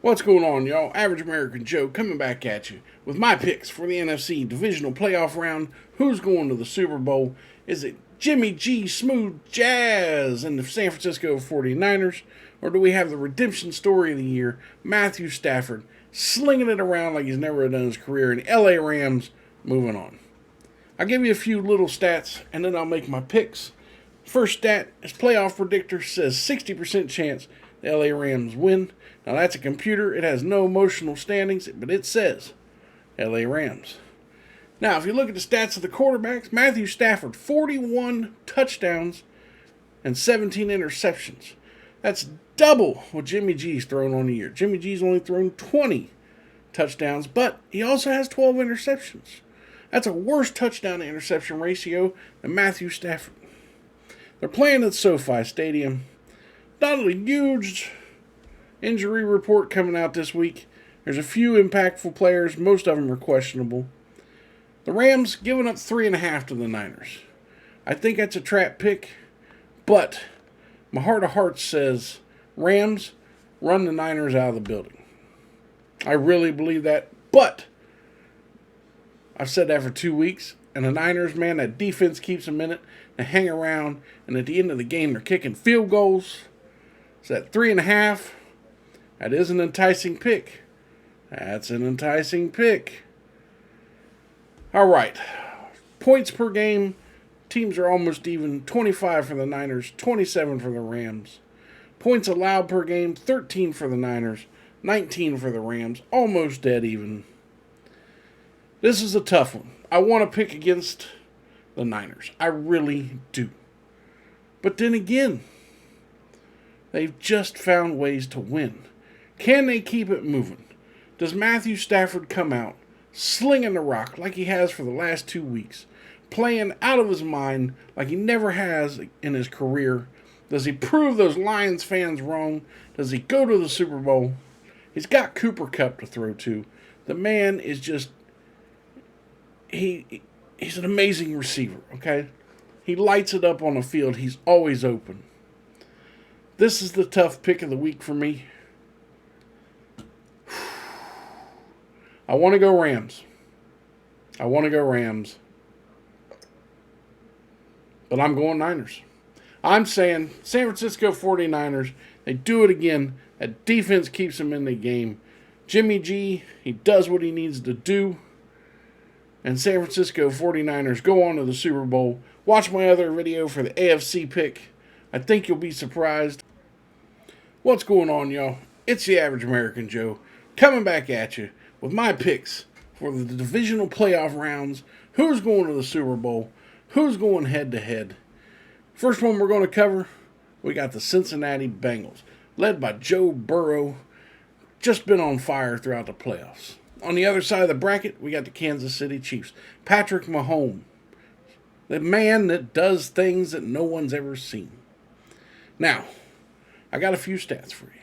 What's going on, y'all? Average American Joe coming back at you with my picks for the NFC divisional playoff round. Who's going to the Super Bowl? Is it Jimmy G Smooth Jazz and the San Francisco 49ers? Or do we have the redemption story of the year, Matthew Stafford, slinging it around like he's never done in his career, and LA Rams moving on? I'll give you a few little stats, and then I'll make my picks. First stat, his playoff predictor says 60% chance the LA Rams win. Now that's a computer. It has no emotional standings, but it says LA Rams. Now, if you look at the stats of the quarterbacks, Matthew Stafford, 41 touchdowns and 17 interceptions. That's double what Jimmy G's thrown on the year. Jimmy G's only thrown 20 touchdowns, but he also has 12 interceptions. That's a worse touchdown to interception ratio than Matthew Stafford. They're playing at SoFi Stadium. Not a huge injury report coming out this week. There's a few impactful players. Most of them are questionable. The Rams giving up 3.5 to the Niners. I think that's a trap pick, but my heart of hearts says Rams run the Niners out of the building. I really believe that, but I've said that for 2 weeks, and the Niners, man, that defense keeps them in it. They hang around, and at the end of the game, they're kicking field goals. So that 3.5, that is an enticing pick. That's an enticing pick. All right. Points per game. Teams are almost even. 25 for the Niners, 27 for the Rams. Points allowed per game, 13 for the Niners, 19 for the Rams. Almost dead even. This is a tough one. I want to pick against the Niners. I really do. But then again, they've just found ways to win. Can they keep it moving? Does Matthew Stafford come out slinging the rock like he has for the last 2 weeks, playing out of his mind like he never has in his career? Does he prove those Lions fans wrong? Does he go to the Super Bowl? He's got Cooper Kupp to throw to. The man is just, he's an amazing receiver, okay? He lights it up on the field. He's always open. This is the tough pick of the week for me. I want to go Rams. But I'm going Niners. I'm saying San Francisco 49ers, they do it again. That defense keeps them in the game. Jimmy G, he does what he needs to do. And San Francisco 49ers go on to the Super Bowl. Watch my other video for the AFC pick. I think you'll be surprised. What's going on, y'all? It's the Average American Joe coming back at you with my picks for the divisional playoff rounds. Who's going to the Super Bowl? Who's going head-to-head? First one we're going to cover, we got the Cincinnati Bengals, led by Joe Burrow. Just been on fire throughout the playoffs. On the other side of the bracket, we got the Kansas City Chiefs. Patrick Mahomes, the man that does things that no one's ever seen. Now, I got a few stats for you.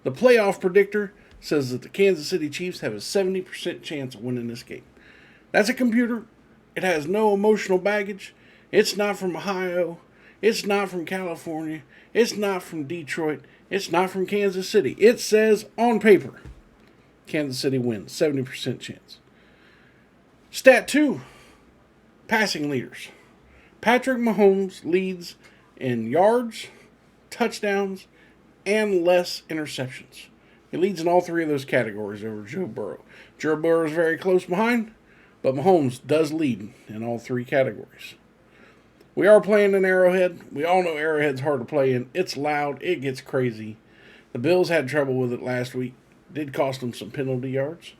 The playoff predictor says that the Kansas City Chiefs have a 70% chance of winning this game. That's a computer. It has no emotional baggage. It's not from Ohio. It's not from California. It's not from Detroit. It's not from Kansas City. It says on paper, Kansas City wins, 70% chance. Stat 2, passing leaders. Patrick Mahomes leads in yards, touchdowns, and less interceptions. He leads in all three of those categories over Joe Burrow. Joe Burrow is very close behind, but Mahomes does lead in all three categories. We are playing in Arrowhead. We all know Arrowhead's hard to play in. It's loud. It gets crazy. The Bills had trouble with it last week. Did cost them some penalty yards.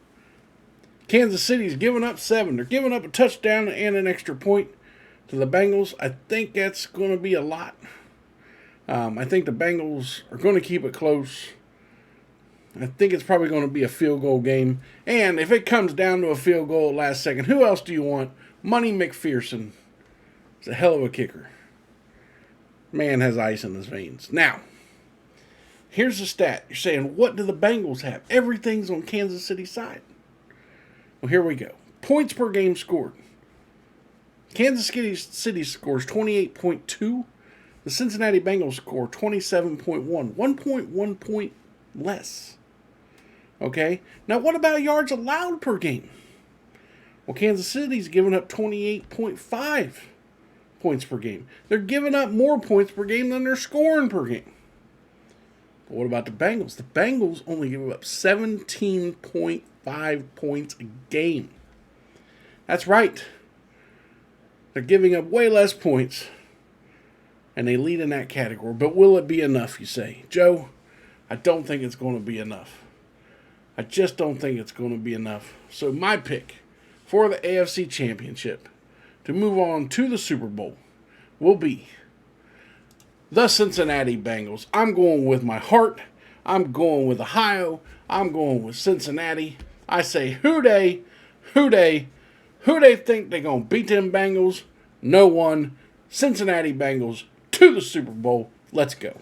Kansas City's giving up 7. They're giving up a touchdown and an extra point to the Bengals. I think that's going to be a lot. I think the Bengals are going to keep it close. I think it's probably going to be a field goal game. And if it comes down to a field goal at last second, who else do you want? Money McPherson. He's a hell of a kicker. Man has ice in his veins. Now, here's the stat. You're saying, what do the Bengals have? Everything's on Kansas City's side. Well, here we go. Points per game scored. Kansas City scores 28.2. The Cincinnati Bengals score 27.1. 1.1 point less. Okay? Now, what about yards allowed per game? Well, Kansas City's giving up 28.5 points per game. They're giving up more points per game than they're scoring per game. But what about the Bengals? The Bengals only give up 17.5 points a game. That's right. They're giving up way less points, and they lead in that category. But will it be enough, you say? Joe, I don't think it's going to be enough. I just don't think it's going to be enough. So my pick for the AFC Championship to move on to the Super Bowl will be the Cincinnati Bengals. I'm going with my heart. I'm going with Ohio. I'm going with Cincinnati. I say, who they think they're going to beat them Bengals? No one. Cincinnati Bengals to the Super Bowl. Let's go.